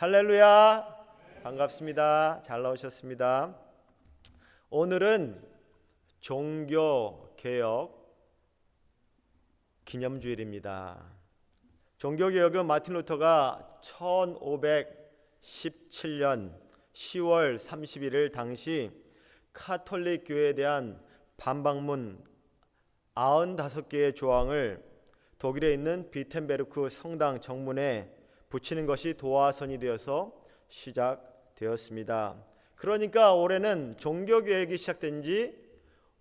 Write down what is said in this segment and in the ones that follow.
할렐루야, 반갑습니다. 잘 나오셨습니다. 오늘은 종교개혁 기념주일입니다. 종교개혁은 마틴 루터가 1517년 10월 31일 당시 카톨릭 교회에 대한 반박문 95개의 조항을 독일에 있는 비텐베르크 성당 정문에 붙이는 것이 도화선이 되어서 시작되었습니다. 그러니까 올해는 종교개혁이 시작된 지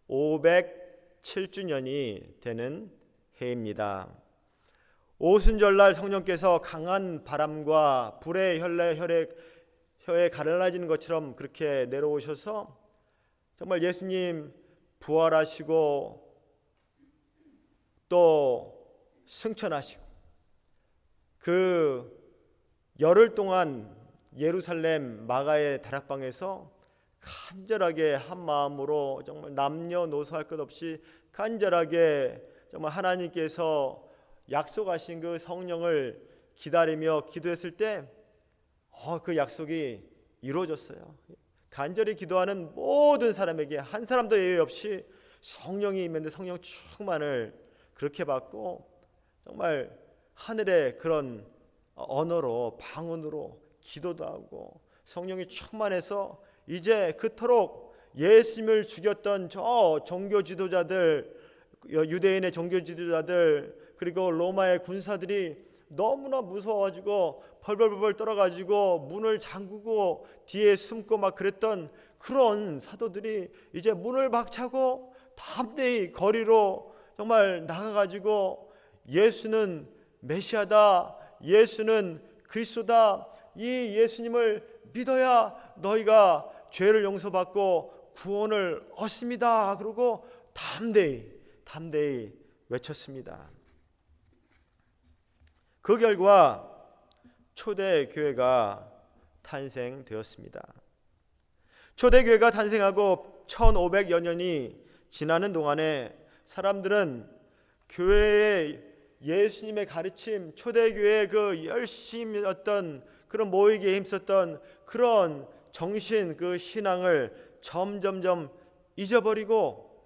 507주년이 되는 해입니다. 오순절날 성령께서 강한 바람과 불의 혀에 갈라지는 것처럼 그렇게 내려오셔서 정말 예수님 부활하시고 또 승천하시고 그 열흘 동안 예루살렘 마가의 다락방에서 간절하게 한 마음으로 정말 남녀노소할 것 없이 간절하게 정말 하나님께서 약속하신 그 성령을 기다리며 기도했을 때 그 약속이 이루어졌어요. 간절히 기도하는 모든 사람에게 한 사람도 예외 없이 성령이 임했는데 성령 충만을 그렇게 받고 정말 하늘의 그런 언어로 방언으로 기도도 하고 성령이 충만해서 이제 그토록 예수님을 죽였던 저 종교 지도자들, 유대인의 종교 지도자들, 그리고 로마의 군사들이 너무나 무서워가지고 벌벌벌 떨어가지고 문을 잠그고 뒤에 숨고 막 그랬던 그런 사도들이 이제 문을 박차고 담대히 거리로 정말 나가가지고 예수는 메시아다, 예수는 그리스도다, 이 예수님을 믿어야 너희가 죄를 용서받고 구원을 얻습니다. 그러고 담대히 외쳤습니다. 그 결과 초대교회가 탄생되었습니다. 초대교회가 탄생하고 1500여 년이 지나는 동안에 사람들은 교회의 예수님의 가르침, 초대교회의 그 열심이었던 그런 모이기에 힘썼던 그런 정신, 그 신앙을 점점점 잊어버리고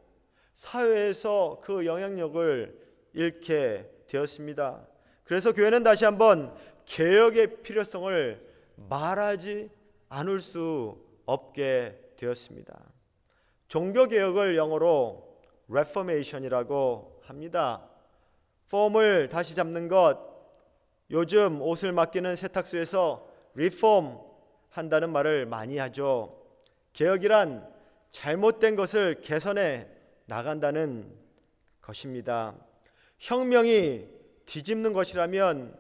사회에서 그 영향력을 잃게 되었습니다. 그래서 교회는 다시 한번 개혁의 필요성을 말하지 않을 수 없게 되었습니다. 종교개혁을 영어로 Reformation이라고 합니다. 폼을 다시 잡는 것, 요즘 옷을 맡기는 세탁소에서 리폼 한다는 말을 많이 하죠. 개혁이란 잘못된 것을 개선해 나간다는 것입니다. 혁명이 뒤집는 것이라면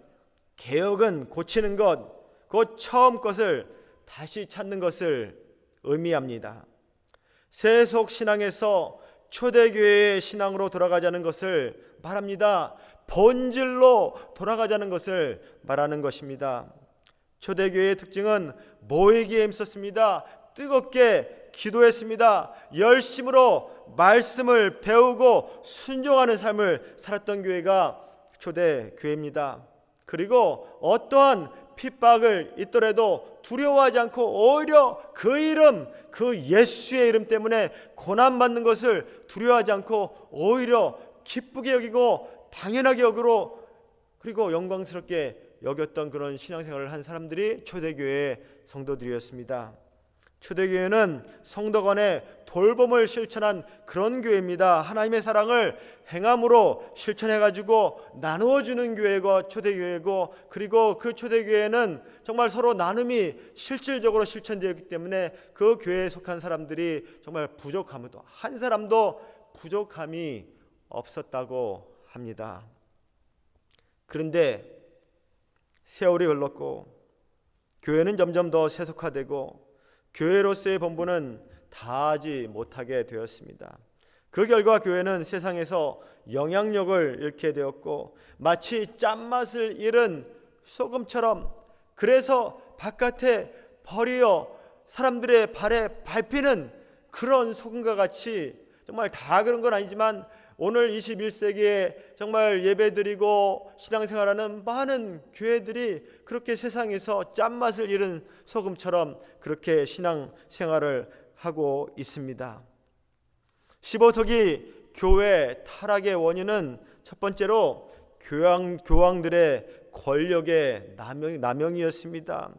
개혁은 고치는 것, 곧 처음 것을 다시 찾는 것을 의미합니다. 세속 신앙에서 초대교회의 신앙으로 돌아가자는 것을 말합니다. 본질로 돌아가자는 것을 말하는 것입니다. 초대교회의 특징은 모이기에 힘썼습니다. 뜨겁게 기도했습니다. 열심으로 말씀을 배우고 순종하는 삶을 살았던 교회가 초대교회입니다. 그리고 어떠한 핍박을 있더라도 두려워하지 않고 오히려 그 이름, 그 예수의 이름 때문에 고난받는 것을 두려워하지 않고 오히려 기쁘게 여기고 당연하게 여기고 그리고 영광스럽게 여겼던 그런 신앙생활을 한 사람들이 초대교회의 성도들이었습니다. 초대교회는 성도 간의 돌봄을 실천한 그런 교회입니다. 하나님의 사랑을 행함으로 실천해가지고 나누어주는 교회가 초대교회고, 그리고 그 초대교회는 정말 서로 나눔이 실질적으로 실천되었기 때문에 그 교회에 속한 사람들이 정말 부족함도 한 사람도 부족함이 없었다고 합니다. 그런데 세월이 흘렀고 교회는 점점 더 세속화되고 교회로서의 본분은 다하지 못하게 되었습니다. 그 결과 교회는 세상에서 영향력을 잃게 되었고 마치 짠맛을 잃은 소금처럼, 그래서 바깥에 버리어 사람들의 발에 밟히는 그런 소금과 같이, 정말 다 그런 건 아니지만 오늘 21세기에 정말 예배드리고 신앙생활하는 많은 교회들이 그렇게 세상에서 짠맛을 잃은 소금처럼 그렇게 신앙생활을 하고 있습니다. 15세기 교회 타락의 원인은 첫 번째로 교황들의 권력의 남용이었습니다.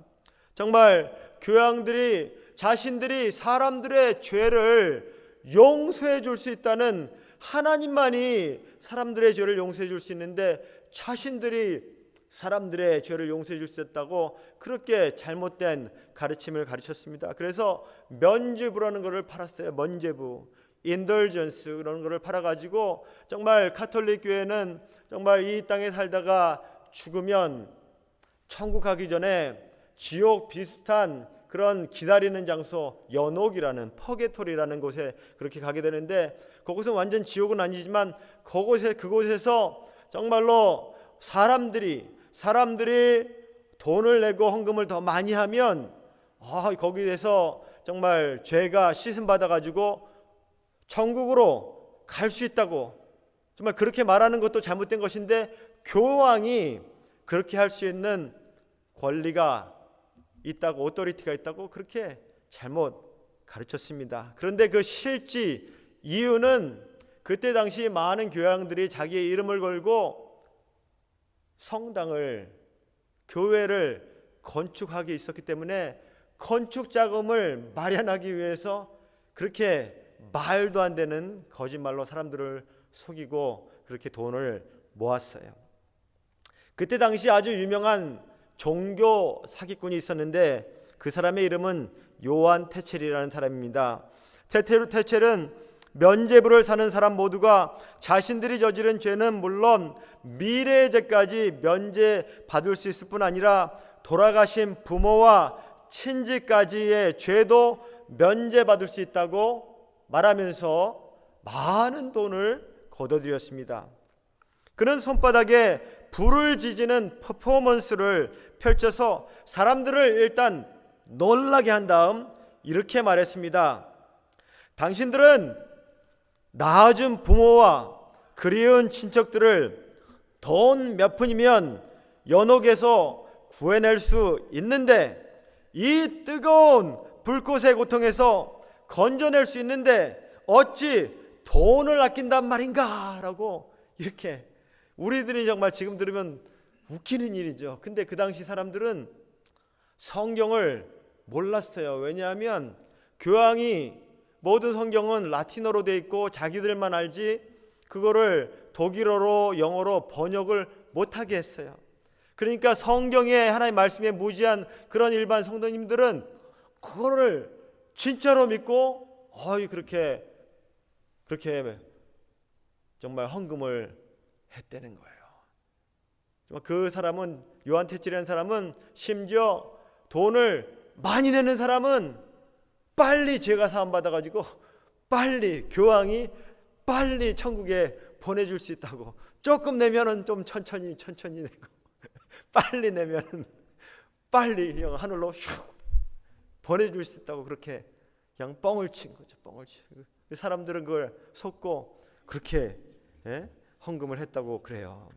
정말 교황들이 자신들이 사람들의 죄를 용서해 줄 수 있다는, 하나님만이 사람들의 죄를 용서해 줄 수 있는데 자신들이 사람들의 죄를 용서해 줄 수 있다고 그렇게 잘못된 가르침을 가르쳤습니다. 그래서 면죄부라는 것을 팔았어요. 면죄부, 인덜전스 그런 것을 팔아가지고 정말 가톨릭 교회는 정말 이 땅에 살다가 죽으면 천국 가기 전에 지옥 비슷한 그런 기다리는 장소, 연옥이라는 퍼게토리라는 곳에 그렇게 가게 되는데, 그곳은 완전 지옥은 아니지만 그곳에서 정말로 사람들이 돈을 내고 헌금을 더 많이 하면 거기에서 정말 죄가 씻음 받아 가지고 천국으로 갈 수 있다고, 정말 그렇게 말하는 것도 잘못된 것인데 교황이 그렇게 할 수 있는 권리가 있다고, 오토리티가 있다고 그렇게 잘못 가르쳤습니다. 그런데 그 실지 이유는 그때 당시 많은 교황들이 자기의 이름을 걸고 성당을, 교회를 건축하기 있었기 때문에 건축 자금을 마련하기 위해서 그렇게 말도 안 되는 거짓말로 사람들을 속이고 그렇게 돈을 모았어요. 그때 당시 아주 유명한 종교 사기꾼이 있었는데 그 사람의 이름은 요한 테첼이라는 사람입니다. 테첼은 면죄부를 사는 사람 모두가 자신들이 저지른 죄는 물론 미래의 죄까지 면죄받을 수 있을 뿐 아니라 돌아가신 부모와 친지까지의 죄도 면죄받을 수 있다고 말하면서 많은 돈을 거둬들였습니다. 그는 손바닥에 불을 지지는 퍼포먼스를 펼쳐서 사람들을 일단 놀라게 한 다음 이렇게 말했습니다. 당신들은 낳아준 부모와 그리운 친척들을 돈 몇 푼이면 연옥에서 구해낼 수 있는데, 이 뜨거운 불꽃의 고통에서 건져낼 수 있는데 어찌 돈을 아낀단 말인가 라고, 이렇게 우리들이 정말 지금 들으면 웃기는 일이죠. 근데 그 당시 사람들은 성경을 몰랐어요. 왜냐하면 교황이 모든 성경은 라틴어로 돼 있고 자기들만 알지 그거를 독일어로 영어로 번역을 못하게 했어요. 그러니까 성경에 하나님의 말씀에 무지한 그런 일반 성도님들은 그거를 진짜로 믿고 그렇게 정말 헌금을 했다는 거예요. 그 사람은, 요한 테첼이라는 사람은 심지어 돈을 많이 내는 사람은 빨리 죄가 사함 받아가지고 빨리 교황이 빨리 천국에 보내줄 수 있다고, 조금 내면은 좀 천천히 내고 빨리 내면은 빨리 하늘로 슉 보내줄 수 있다고 그렇게 그냥 뻥을 친 거죠. 뻥을 치고 사람들은 그걸 속고 그렇게 헌금을 했다고 그래요.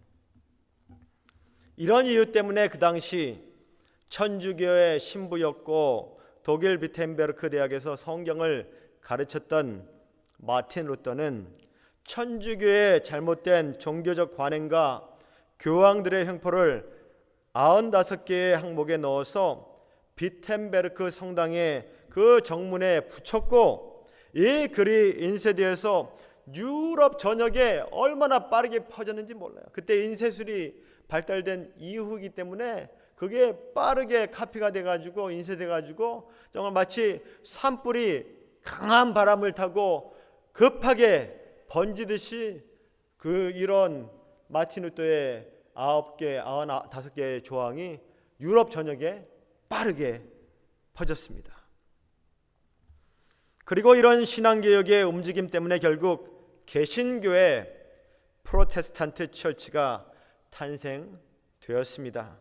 이런 이유 때문에 그 당시 천주교의 신부였고 독일 비텐베르크 대학에서 성경을 가르쳤던 마틴 루터는 천주교의 잘못된 종교적 관행과 교황들의 횡포를 95개의 항목에 넣어서 비텐베르크 성당의 그 정문에 붙였고, 이 글이 인쇄되어서 유럽 전역에 얼마나 빠르게 퍼졌는지 몰라요. 그때 인쇄술이 발달된 이후이기 때문에 그게 빠르게 카피가 돼가지고 인쇄돼가지고 정말 마치 산불이 강한 바람을 타고 급하게 번지듯이 이런 마틴 루터의 95개의 조항이 유럽 전역에 빠르게 퍼졌습니다. 그리고 이런 신앙개혁의 움직임 때문에 결국 개신교회 프로테스탄트 처치가 탄생되었습니다.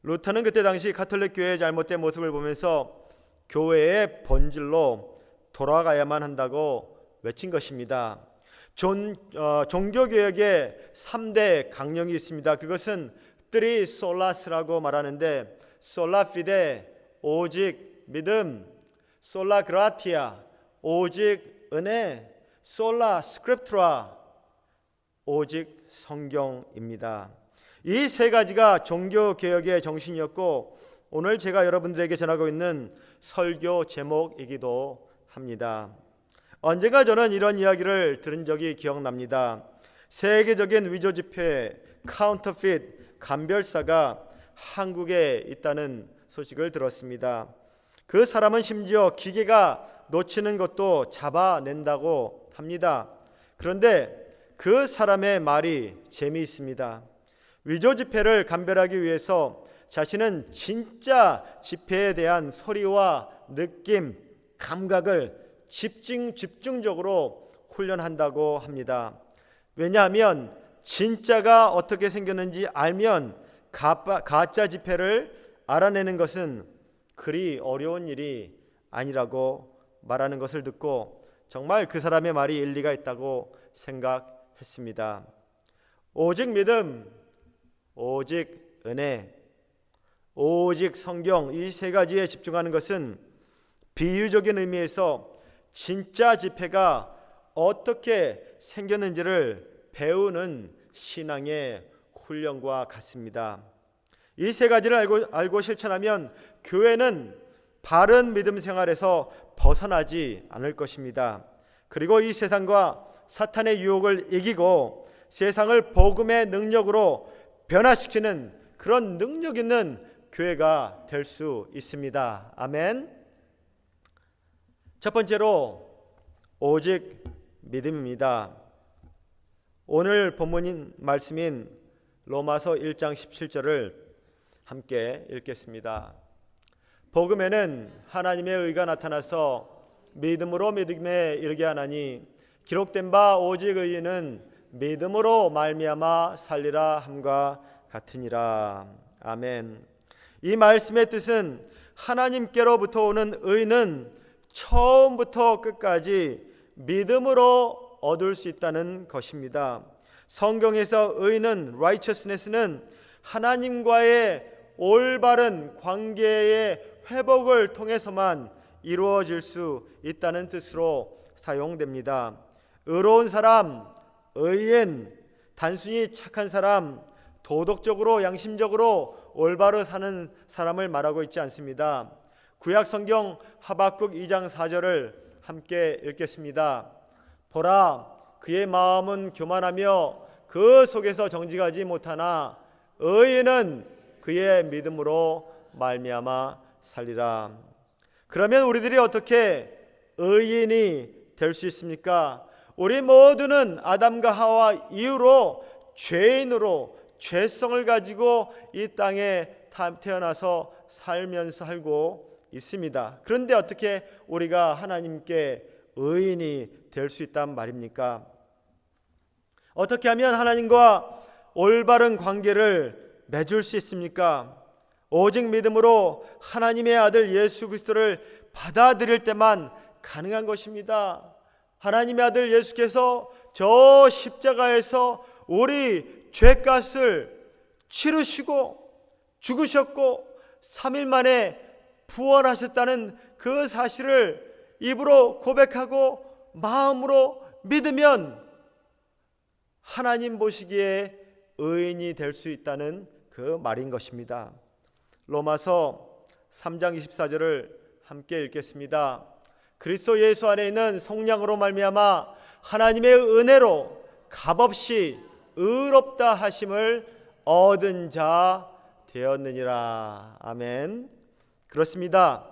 루터는 그때 당시 가톨릭 교회의 잘못된 모습을 보면서 교회의 본질로 돌아가야만 한다고 외친 것입니다. 종교개혁의 3대 강령이 있습니다. 그것은 뜨리 솔라스라고 말하는데, 솔라 피데 오직 믿음, 솔라 그라티아 오직 은혜, 솔라 스크립트라 오직 성경입니다. 이 세 가지가 종교개혁의 정신이었고, 오늘 제가 여러분들에게 전하고 있는 설교 제목이기도 합니다. 언젠가 저는 이런 이야기를 들은 적이 기억납니다. 세계적인 위조 지폐 카운터핏 감별사가 한국에 있다는 소식을 들었습니다. 그 사람은 심지어 기계가 놓치는 것도 잡아낸다고 합니다. 그런데 그 사람의 말이 재미있습니다. 위조 지폐를 감별하기 위해서 자신은 진짜 지폐에 대한 소리와 느낌, 감각을 집중적으로 훈련한다고 합니다. 왜냐하면 진짜가 어떻게 생겼는지 알면 가짜 지폐를 알아내는 것은 그리 어려운 일이 아니라고 말하는 것을 듣고 정말 그 사람의 말이 일리가 있다고 생각했습니다. 오직 믿음, 오직 은혜, 오직 성경, 이 세 가지에 집중하는 것은 비유적인 의미에서 진짜 지폐가 어떻게 생겼는지를 배우는 신앙의 훈련과 같습니다. 이 세 가지를 알고 실천하면 교회는 바른 믿음 생활에서 벗어나지 않을 것입니다. 그리고 이 세상과 사탄의 유혹을 이기고 세상을 복음의 능력으로 변화시키는 그런 능력 있는 교회가 될 수 있습니다. 아멘. 첫 번째로 오직 믿음입니다. 오늘 본문인 말씀인 로마서 1장 17절을 함께 읽겠습니다. 복음에는 하나님의 의가 나타나서 믿음으로 믿음에 이르게 하나니 기록된 바 오직 의인은 믿음으로 말미암아 살리라 함과 같으니라. 아멘. 이 말씀의 뜻은 하나님께로부터 오는 의는 처음부터 끝까지 믿음으로 얻을 수 있다는 것입니다. 성경에서 의는 righteousness는 하나님과의 올바른 관계의 회복을 통해서만 이루어질 수 있다는 뜻으로 사용됩니다. 의로운 사람, 의인, 단순히 착한 사람, 도덕적으로 양심적으로 올바로 사는 사람을 말하고 있지 않습니다. 구약 성경 하박국 2장 4절을 함께 읽겠습니다. 보라, 그의 마음은 교만하며 그 속에서 정직하지 못하나 의인은 그의 믿음으로 말미암아 살리라. 그러면 우리들이 어떻게 의인이 될 수 있습니까? 우리 모두는 아담과 하와 이후로 죄인으로 죄성을 가지고 이 땅에 태어나서 살고 있습니다. 그런데 어떻게 우리가 하나님께 의인이 될 수 있단 말입니까? 어떻게 하면 하나님과 올바른 관계를 맺을 수 있습니까? 오직 믿음으로 하나님의 아들 예수 그리스도를 받아들일 때만 가능한 것입니다. 하나님의 아들 예수께서 저 십자가에서 우리 죄값을 치르시고 죽으셨고 3일 만에 부활하셨다는 그 사실을 입으로 고백하고 마음으로 믿으면 하나님 보시기에 의인이 될 수 있다는 그 말인 것입니다. 로마서 3장 24절을 함께 읽겠습니다. 그리스도 예수 안에 있는 성령으로 말미암아 하나님의 은혜로 값없이 의롭다 하심을 얻은 자 되었느니라. 아멘. 그렇습니다.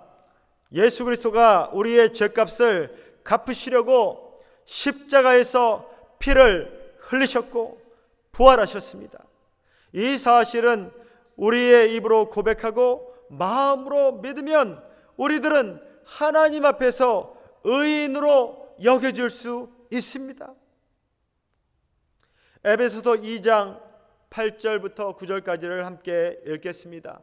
예수 그리스도가 우리의 죄값을 갚으시려고 십자가에서 피를 흘리셨고 부활하셨습니다. 이 사실은 우리의 입으로 고백하고 마음으로 믿으면 우리들은 하나님 앞에서 의인으로 여겨질 수 있습니다. 에베소서 2장 8절부터 9절까지를 함께 읽겠습니다.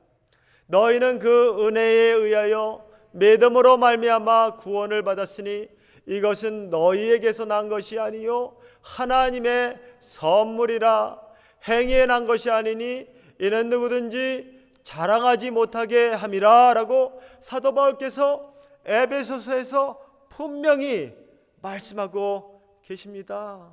너희는 그 은혜에 의하여 믿음으로 말미암아 구원을 받았으니 이것은 너희에게서 난 것이 아니요 하나님의 선물이라. 행위에 난 것이 아니니 이는 누구든지 자랑하지 못하게 함이라 라고 사도 바울께서 에베소서에서 분명히 말씀하고 계십니다.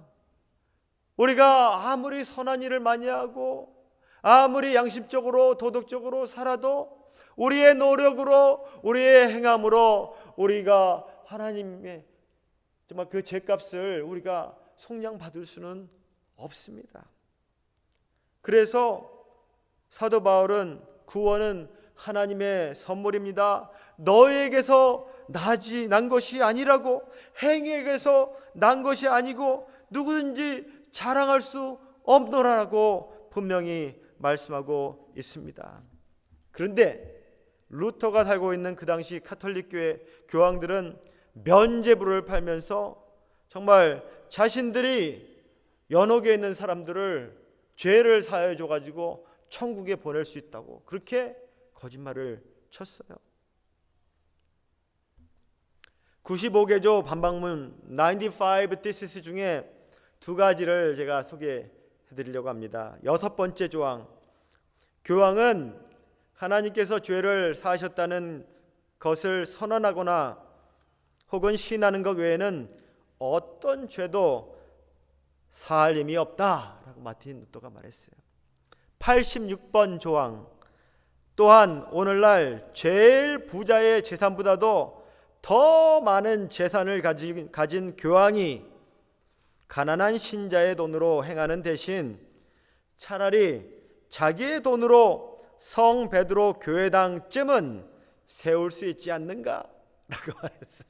우리가 아무리 선한 일을 많이 하고 아무리 양심적으로 도덕적으로 살아도 우리의 노력으로 우리의 행함으로 우리가 하나님의 정말 그 죄값을 우리가 속량받을 수는 없습니다. 그래서 사도 바울은 구원은 하나님의 선물입니다. 너에게서 난 것이 아니라고, 행위에게서 난 것이 아니고 누구든지 자랑할 수 없노라라고 분명히 말씀하고 있습니다. 그런데 루터가 살고 있는 그 당시 카톨릭 교회 교황들은 면죄부를 팔면서 정말 자신들이 연옥에 있는 사람들을 죄를 사하여 줘가지고 천국에 보낼 수 있다고 그렇게 거짓말을 쳤어요. 95개조 반박문 95 thesis 중에 두 가지를 제가 소개해 드리려고 합니다. 6번째 조항, 교황은 하나님께서 죄를 사하셨다는 것을 선언하거나 혹은 시인하는 것 외에는 어떤 죄도 사할 힘이 없다라고 마틴 루터가 말했어요. 86번 조항, 또한 오늘날 제일 부자의 재산보다도 더 많은 재산을 가진 교황이 가난한 신자의 돈으로 행하는 대신 차라리 자기의 돈으로 성 베드로 교회당쯤은 세울 수 있지 않는가? 라고 말했어요.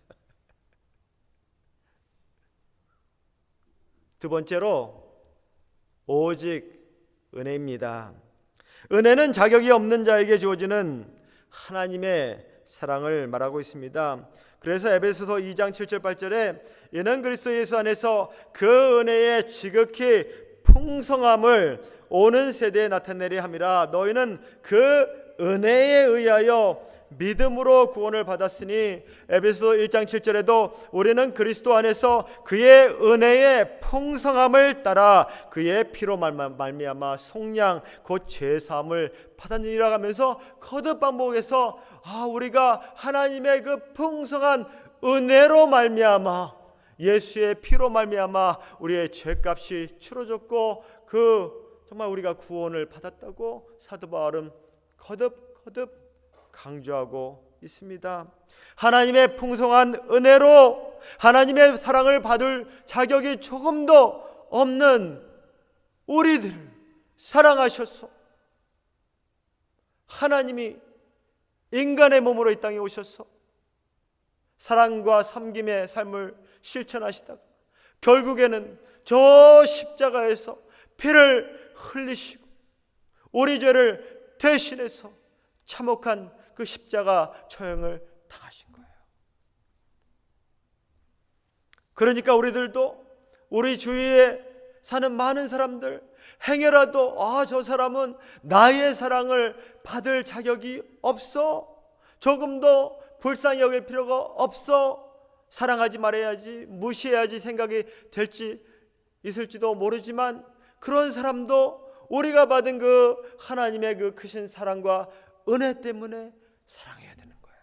두 번째로 오직 은혜입니다. 은혜는 자격이 없는 자에게 주어지는 하나님의 사랑을 말하고 있습니다. 그래서 에베소서 2장 7절 8절에 이는 그리스도 예수 안에서 그 은혜의 지극히 풍성함을 오는 세대에 나타내려 함이라. 너희는 그 은혜에 의하여 믿음으로 구원을 받았으니, 에베소서 1장 7절에도 우리는 그리스도 안에서 그의 은혜의 풍성함을 따라 그의 피로 말미암아 속량 곧 죄사함을 받았느니라 하면서 거듭 반복해서 우리가 하나님의 그 풍성한 은혜로 말미암아 예수의 피로 말미암아 우리의 죄값이 치러졌고 정말 우리가 구원을 받았다고 사도 바울은 거듭 강조하고 있습니다. 하나님의 풍성한 은혜로 하나님의 사랑을 받을 자격이 조금도 없는 우리들을 사랑하셔서 하나님이 인간의 몸으로 이 땅에 오셔서 사랑과 섬김의 삶을 실천하시다가 결국에는 저 십자가에서 피를 흘리시고 우리 죄를 대신해서 참혹한 그 십자가 처형을 당하신 거예요. 그러니까 우리들도 우리 주위에 사는 많은 사람들 행여라도 저 사람은 나의 사랑을 받을 자격이 없어, 조금 더 불쌍히 여길 필요가 없어, 사랑하지 말아야지, 무시해야지 생각이 있을지도 모르지만 그런 사람도 우리가 받은 그 하나님의 그 크신 사랑과 은혜 때문에 사랑해야 되는 거예요.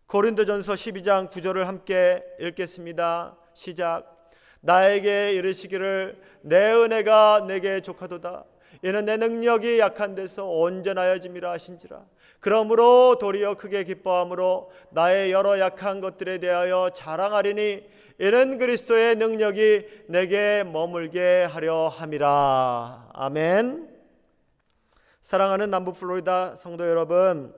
고린도전서 12장 9절을 함께 읽겠습니다. 시작. 나에게 이르시기를 내 은혜가 내게 족하도다. 이는 내 능력이 약한 데서 온전하여짐이라 하신지라. 그러므로 도리어 크게 기뻐함으로 나의 여러 약한 것들에 대하여 자랑하리니 이는 그리스도의 능력이 내게 머물게 하려 함이라. 아멘. 사랑하는 남부 플로리다 성도 여러분,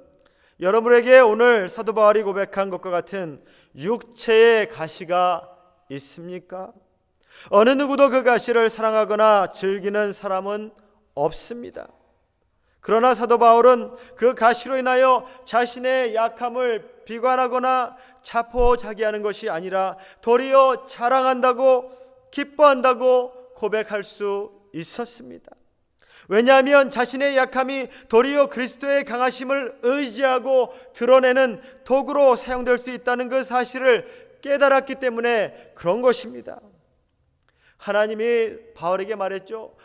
여러분에게 오늘 사도 바울이 고백한 것과 같은 육체의 가시가 있습니까? 어느 누구도 그 가시를 사랑하거나 즐기는 사람은 없습니다. 그러나 사도 바울은 그 가시로 인하여 자신의 약함을 비관하거나 자포자기하는 것이 아니라 도리어 자랑한다고 기뻐한다고 고백할 수 있었습니다. 왜냐하면 자신의 약함이 도리어 그리스도의 강하심을 의지하고 드러내는 도구로 사용될 수 있다는 그 사실을 깨달았기 때문에 그런 것입니다. 하나님이 바울에게 말했죠.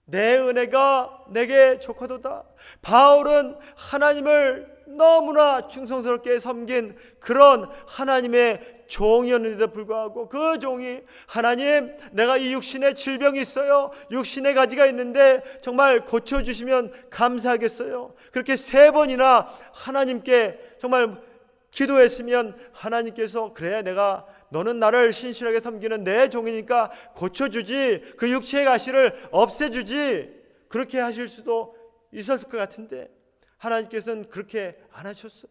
내 은혜가 내게 족하도다. 바울은 하나님을 너무나 충성스럽게 섬긴 그런 하나님의 종이었는데도 불구하고 그 종이 하나님, 내가 이 육신에 질병이 있어요. 육신의 가지가 있는데 정말 고쳐주시면 감사하겠어요. 그렇게 3번이나 하나님께 정말 기도했으면 하나님께서 그래, 너는 나를 신실하게 섬기는 내 종이니까 고쳐주지, 그 육체의 가시를 없애주지, 그렇게 하실 수도 있었을 것 같은데 하나님께서는 그렇게 안 하셨어요.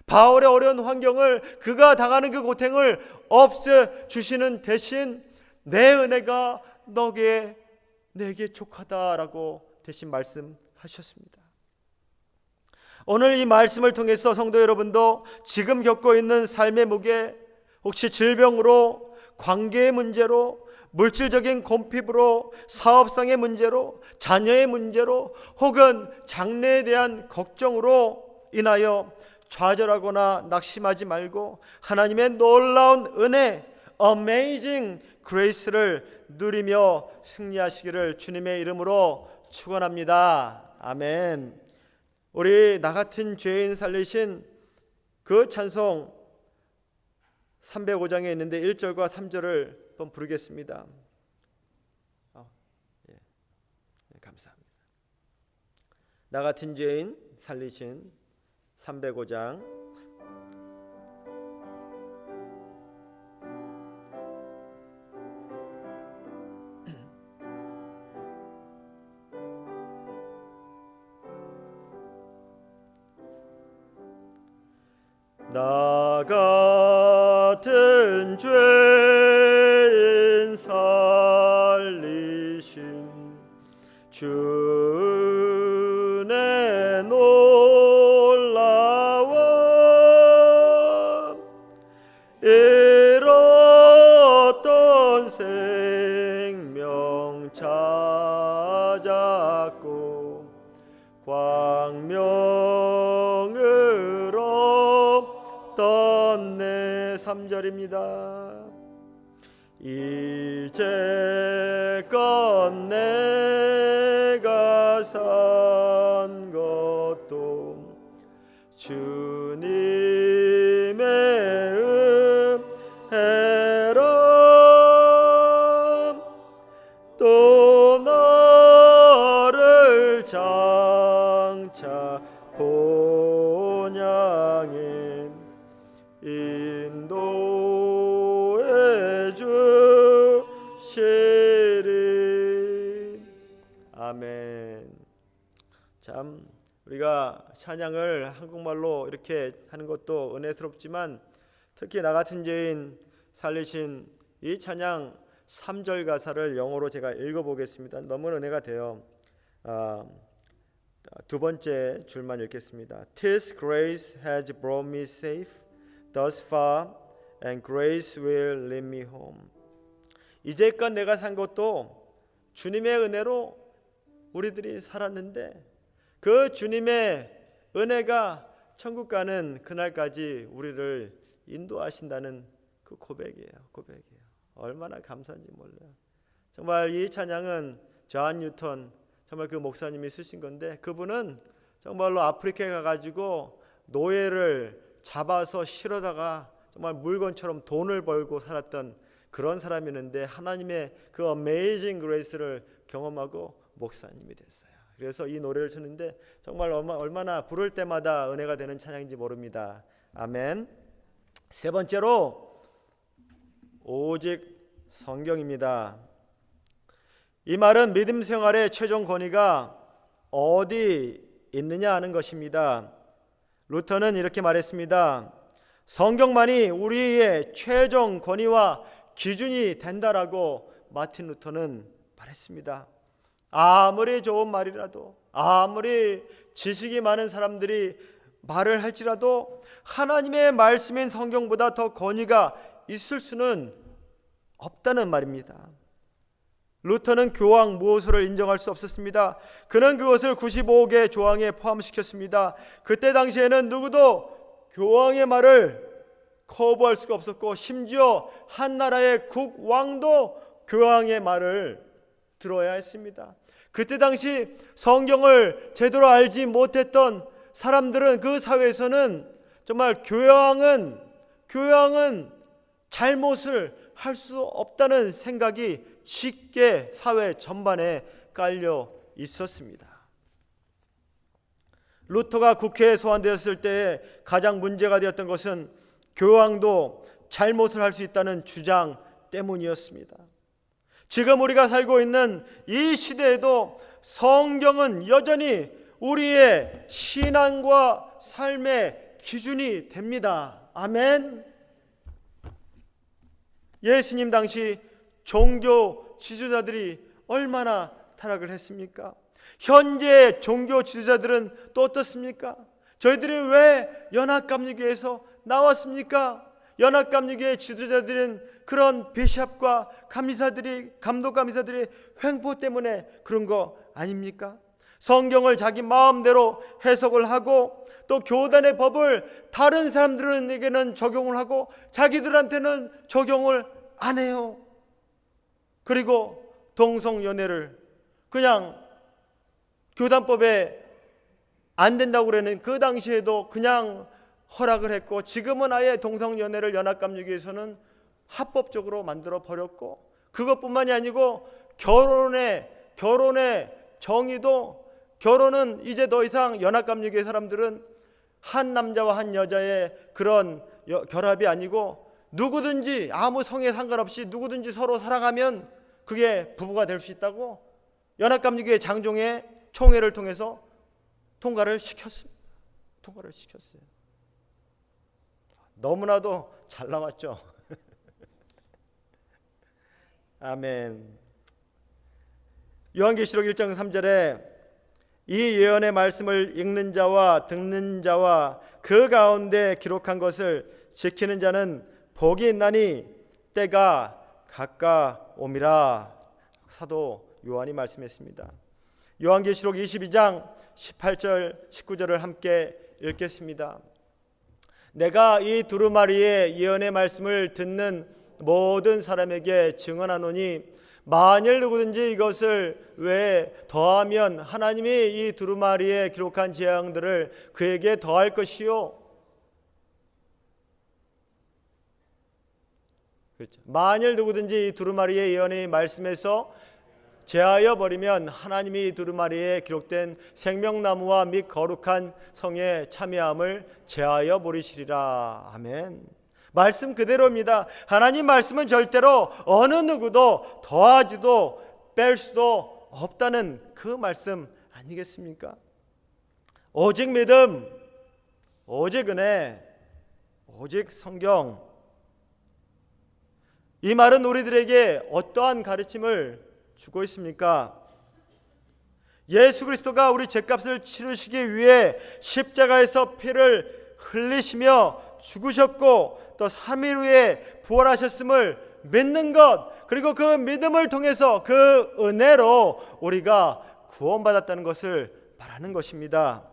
바울의 어려운 환경을, 그가 당하는 그 고통을 없애주시는 대신 내 은혜가 내게 족하다라고 대신 말씀하셨습니다. 오늘 이 말씀을 통해서 성도 여러분도 지금 겪고 있는 삶의 무게, 혹시 질병으로, 관계의 문제로, 물질적인 곰핍으로, 사업상의 문제로, 자녀의 문제로, 혹은 장래에 대한 걱정으로 인하여 좌절하거나 낙심하지 말고 하나님의 놀라운 은혜, Amazing Grace를 누리며 승리하시기를 주님의 이름으로 축원합니다. 아멘. 우리 나 같은 죄인 살리신 그 찬송 305장에 있는데 1절과 3절을 한번 부르겠습니다. 감사합니다. 나 같은 죄인 살리신 305장. 나 같은 죄인 살리신 주의 놀라워 잃었던 생명 찾았고 광명으로 떴네. 3절입니다. 이제껏 내가 산 것도 주님의 은혜라. 또 나를 장차 본향에 인도해 주시리. 아멘. 참 우리가 찬양을 한국말로 이렇게 하는 것도 은혜스럽지만 특히 나 같은 죄인 살리신 이 찬양 3절 가사를 영어로 제가 읽어보겠습니다. 너무 은혜가 돼요. 두 번째 줄만 읽겠습니다. This grace has brought me safe thus far, and grace will lead me home. 이제껏 내가 산 것도 주님의 은혜로 우리들이 살았는데 그 주님의 은혜가 천국 가는 그날까지 우리를 인도하신다는 그 고백이에요. 얼마나 감사한지 몰라요. 정말 이 찬양은 존 뉴턴, 정말 그 목사님이 쓰신 건데 그분은 정말로 아프리카에 가가지고 노예를 잡아서 실어다가 정말 물건처럼 돈을 벌고 살았던 그런 사람이었는데 하나님의 그 Amazing Grace를 경험하고 목사님이 됐어요. 그래서 이 노래를 듣는데 정말 얼마나 부를 때마다 은혜가 되는 찬양인지 모릅니다. 아멘. 세 번째로 오직 성경입니다. 이 말은 믿음 생활의 최종 권위가 어디 있느냐 하는 것입니다. 루터는 이렇게 말했습니다. 성경만이 우리의 최종 권위와 기준이 된다라고 마틴 루터는 말했습니다. 아무리 좋은 말이라도, 아무리 지식이 많은 사람들이 말을 할지라도 하나님의 말씀인 성경보다 더 권위가 있을 수는 없다는 말입니다. 루터는 교황 모호소를 인정할 수 없었습니다. 그는 그것을 95개 조항에 포함시켰습니다. 그때 당시에는 누구도 교황의 말을 거부할 수가 없었고, 심지어 한 나라의 국왕도 교황의 말을 들어야 했습니다. 그때 당시 성경을 제대로 알지 못했던 사람들은, 그 사회에서는 정말 교황은 잘못을 할 수 없다는 생각이 쉽게 사회 전반에 깔려 있었습니다. 루터가 국회에 소환되었을 때 가장 문제가 되었던 것은 교황도 잘못을 할 수 있다는 주장 때문이었습니다. 지금 우리가 살고 있는 이 시대에도 성경은 여전히 우리의 신앙과 삶의 기준이 됩니다. 아멘. 예수님 당시 종교 지도자들이 얼마나 타락을 했습니까? 현재 종교 지도자들은 또 어떻습니까? 저희들이 왜 연합감리교회에서 나왔습니까? 연합감리교회 지도자들은 그런 비숍과 감독 감리사들의 횡포 때문에 그런 거 아닙니까? 성경을 자기 마음대로 해석을 하고, 또 교단의 법을 다른 사람들에게는 적용을 하고 자기들한테는 적용을 안 해요. 그리고 동성연애를 그냥 교단법에 안 된다고 그러는 그 당시에도 그냥 허락을 했고, 지금은 아예 동성연애를 연합감리교회에서는 합법적으로 만들어 버렸고, 그것뿐만이 아니고 결혼의 정의도, 결혼은 이제 더 이상 연합감리교회 사람들은 한 남자와 한 여자의 그런 결합이 아니고, 누구든지 아무 성에 상관없이 누구든지 서로 사랑하면 그게 부부가 될 수 있다고 연합감리교회 장종의 총회를 통해서 통과를 시켰습니다. 통과를 시켰어요. 너무나도 잘 나왔죠. 아멘. 요한계시록 1장 3절에 이 예언의 말씀을 읽는 자와 듣는 자와 그 가운데 기록한 것을 지키는 자는 복이 있나니 때가 가까움이라 사도 요한이 말씀했습니다. 요한계시록 22장 18절 19절을 함께 읽겠습니다. 내가 이 두루마리의 예언의 말씀을 듣는 모든 사람에게 증언하노니 만일 누구든지 이것을 외에 더하면 하나님이 이 두루마리에 기록한 재앙들을 그에게 더할 것이요. 그렇죠. 만일 누구든지 이 두루마리의 예언의 말씀에서 제하여 버리면 하나님이 두루마리에 기록된 생명나무와 및 거룩한 성의 참여함을 제하여 버리시리라. 아멘. 말씀 그대로입니다. 하나님 말씀은 절대로 어느 누구도 더하지도 뺄 수도 없다는 그 말씀 아니겠습니까? 오직 믿음, 오직 은혜, 오직 성경. 이 말은 우리들에게 어떠한 가르침을 주고 있습니까? 예수 그리스도가 우리 죄값을 치르시기 위해 십자가에서 피를 흘리시며 죽으셨고 또 3일 후에 부활하셨음을 믿는 것, 그리고 그 믿음을 통해서 그 은혜로 우리가 구원받았다는 것을 말하는 것입니다.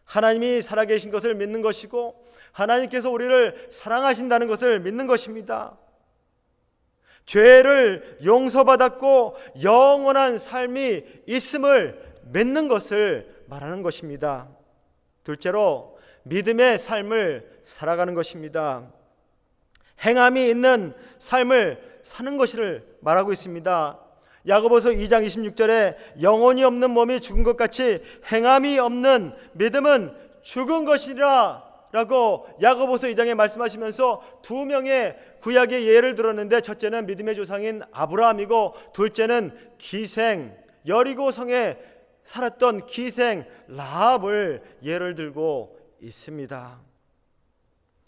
하나님이 살아계신 것을 믿는 것이고 하나님께서 우리를 사랑하신다는 것을 믿는 것입니다. 죄를 용서받았고 영원한 삶이 있음을 믿는 것을 말하는 것입니다. 둘째로 믿음의 삶을 살아가는 것입니다. 행함이 있는 삶을 사는 것을 말하고 있습니다. 야고보서 2장 26절에 영혼이 없는 몸이 죽은 것 같이 행함이 없는 믿음은 죽은 것이라 라고 야고보서 2장에 말씀하시면서 두 명의 구약의 예를 들었는데, 첫째는 믿음의 조상인 아브라함이고 둘째는 기생, 여리고 성에 살았던 기생 라합을 예를 들고 있습니다.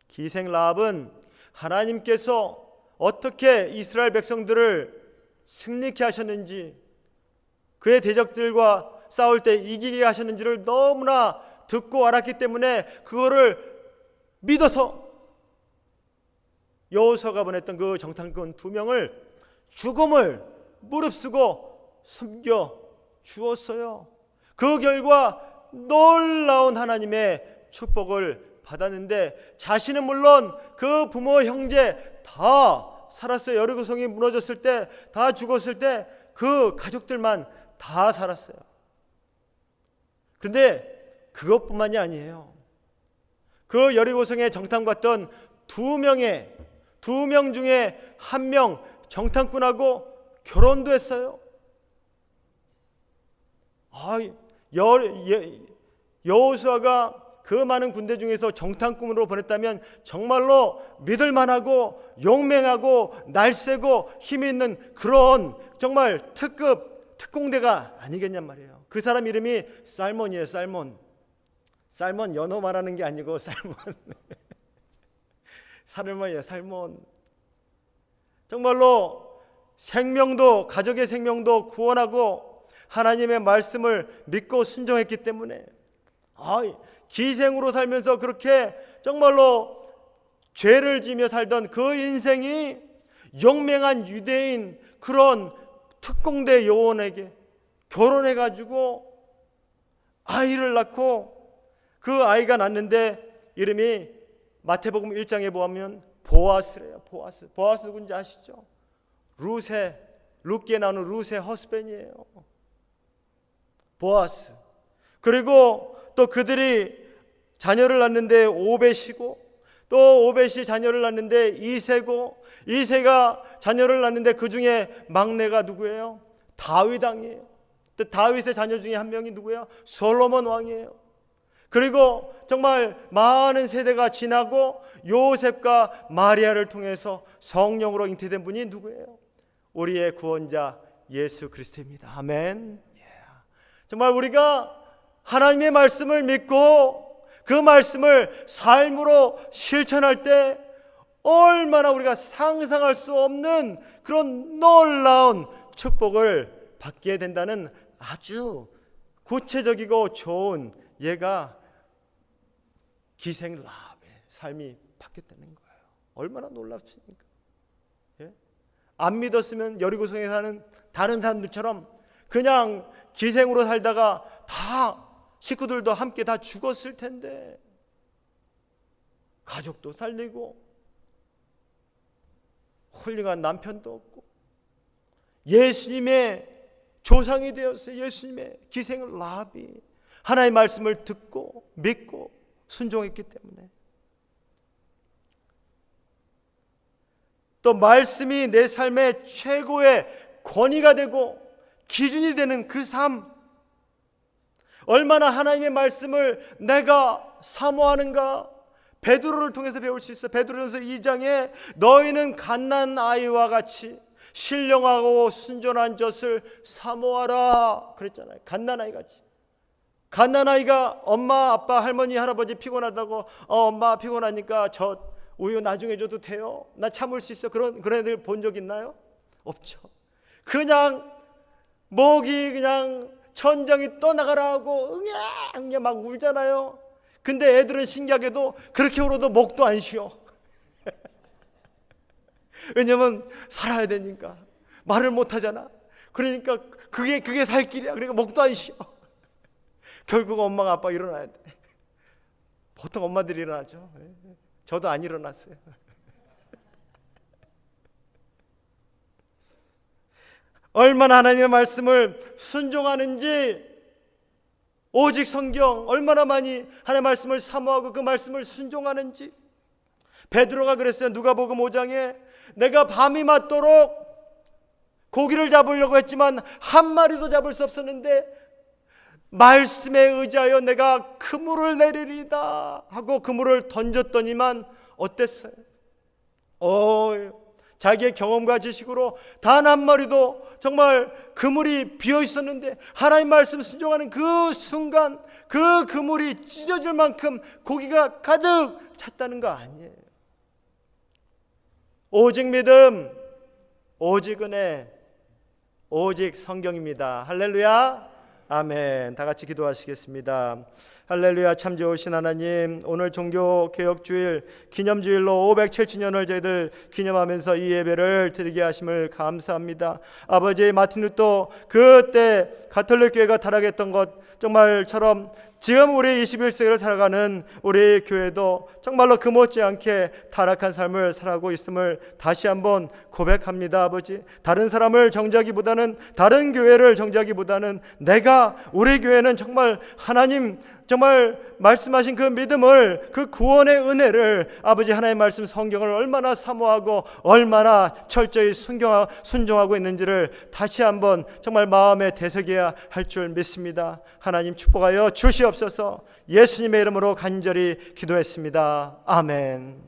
기생 라합은 하나님께서 어떻게 이스라엘 백성들을 승리케 하셨는지, 그의 대적들과 싸울 때 이기게 하셨는지를 너무나 듣고 알았기 때문에 그거를 믿어서 여호수아가 보냈던 그 정탐꾼 두 명을 죽음을 무릅쓰고 섬겨 주었어요. 그 결과 놀라운 하나님의 축복을 받았는데 자신은 물론 그 부모 형제 다 살았어요. 여리고성이 무너졌을 때, 다 죽었을 때 그 가족들만 다 살았어요. 근데 그것뿐만이 아니에요. 그 여리고성에 정탐 갔던 두 명 중에 한 명 정탐꾼하고 결혼도 했어요. 여호수아가 그 많은 군대 중에서 정탐꾼으로 보냈다면 정말로 믿을만하고 용맹하고 날쌔고 힘이 있는 그런 정말 특공대가 아니겠냔 말이에요. 그 사람 이름이 살몬이에요. 살몬 연어 말하는 게 아니고 살몬이에요. 살몬. 정말로 생명도, 가족의 생명도 구원하고 하나님의 말씀을 믿고 순종했기 때문에 기생으로 살면서 그렇게 정말로 죄를 지며 살던 그 인생이 용맹한 유대인 그런 특공대 요원에게 결혼해가지고 아이를 낳고 그 아이가 낳는데 이름이 마태복음 1장에 보면 보아스래요. 보아스 누군지 아시죠? 룻기에 나오는 룻의 허스밴이에요. 보아스. 그리고 또 그들이 자녀를 낳는데 오벳이고, 또 오벳이 자녀를 낳는데 이새고, 이새가 자녀를 낳는데 그 중에 막내가 누구예요? 다윗 왕이에요. 또 다윗의 자녀 중에 한 명이 누구예요? 솔로몬 왕이에요. 그리고 정말 많은 세대가 지나고 요셉과 마리아를 통해서 성령으로 잉태된 분이 누구예요? 우리의 구원자 예수 그리스도입니다. 아멘. 정말 우리가 하나님의 말씀을 믿고 그 말씀을 삶으로 실천할 때 얼마나 우리가 상상할 수 없는 그런 놀라운 축복을 받게 된다는 아주 구체적이고 좋은 예가 기생 라합의 삶이 바뀌었다는 거예요. 얼마나 놀랍습니까? 안 믿었으면 여리고성에 사는 다른 사람들처럼 그냥 기생으로 살다가 다 식구들도 함께 다 죽었을 텐데 가족도 살리고 훌륭한 남편도 없고 예수님의 조상이 되었어요. 예수님의 기생 라합이 하나님의 말씀을 듣고 믿고 순종했기 때문에 또 말씀이 내 삶의 최고의 권위가 되고 기준이 되는 그 삶, 얼마나 하나님의 말씀을 내가 사모하는가 베드로를 통해서 배울 수 있어요. 베드로전서 2장에 너희는 갓난 아이와 같이 신령하고 순전한 젖을 사모하라 그랬잖아요. 갓난 아이 같이. 갓난 아이가 엄마 아빠 할머니 할아버지 피곤하다고 엄마 피곤하니까 젖 우유 나중에 줘도 돼요? 나 참을 수 있어. 그런 애들 본 적 있나요? 없죠. 그냥 목이 그냥 천장이 떠나가라 하고 응애 막 울잖아요. 근데 애들은 신기하게도 그렇게 울어도 목도 안 쉬어. 왜냐면 살아야 되니까 말을 못 하잖아. 그러니까 그게 살 길이야. 그러니까 목도 안 쉬어. 결국 엄마가 아빠 일어나야 돼. 보통 엄마들이 일어나죠. 저도 안 일어났어요. 얼마나 하나님의 말씀을 순종하는지, 오직 성경 얼마나 많이 하나님의 말씀을 사모하고 그 말씀을 순종하는지. 베드로가 그랬어요. 누가복음 5장에 내가 밤이 맞도록 고기를 잡으려고 했지만 한 마리도 잡을 수 없었는데 말씀에 의지하여 내가 그물을 내리리다 하고 그물을 던졌더니만 어땠어요? 자기의 경험과 지식으로 단 한 마리도 정말 그물이 비어 있었는데 하나님 말씀 순종하는 그 순간 그 그물이 찢어질 만큼 고기가 가득 찼다는 거 아니에요. 오직 믿음, 오직 은혜, 오직 성경입니다. 할렐루야. 아멘. 다 같이 기도하시겠습니다. 할렐루야. 참 좋으신 하나님, 오늘 종교개혁주일 기념주일로 507주년을 저희들 기념하면서 이 예배를 드리게 하심을 감사합니다. 아버지, 마틴 루터 그때 가톨릭 교회가 타락했던 것 정말처럼 지금 우리 21세기를 살아가는 우리 교회도 정말로 그 못지않게 타락한 삶을 살아가고 있음을 다시 한번 고백합니다. 아버지, 다른 사람을 정죄하기보다는, 다른 교회를 정죄하기보다는 내가, 우리 교회는 정말 하나님 정말 말씀하신 그 믿음을, 그 구원의 은혜를, 아버지 하나님의 말씀 성경을 얼마나 사모하고 얼마나 철저히 순종하고 있는지를 다시 한번 정말 마음에 되새겨야 할 줄 믿습니다. 하나님 축복하여 주시옵소서. 예수님의 이름으로 간절히 기도했습니다. 아멘.